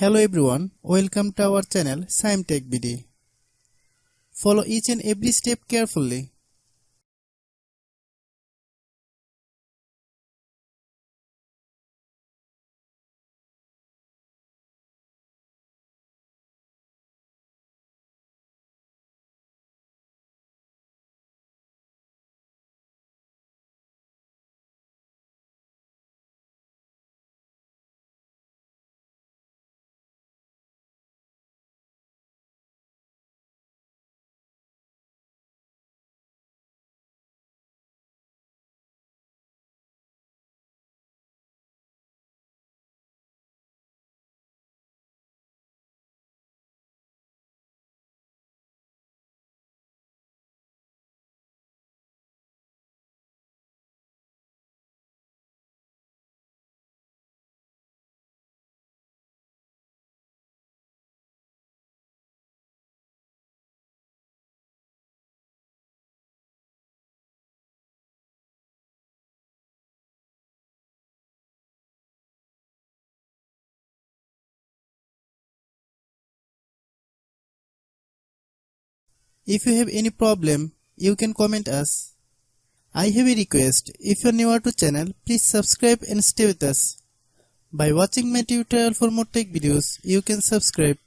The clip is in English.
Hello everyone, welcome to our channel Shaem Tech BD. Follow each and every step carefully. If you have any problem, you can comment us. I have a request, if you are new to channel, please subscribe and stay with us. By watching my tutorial for more tech videos, you can subscribe.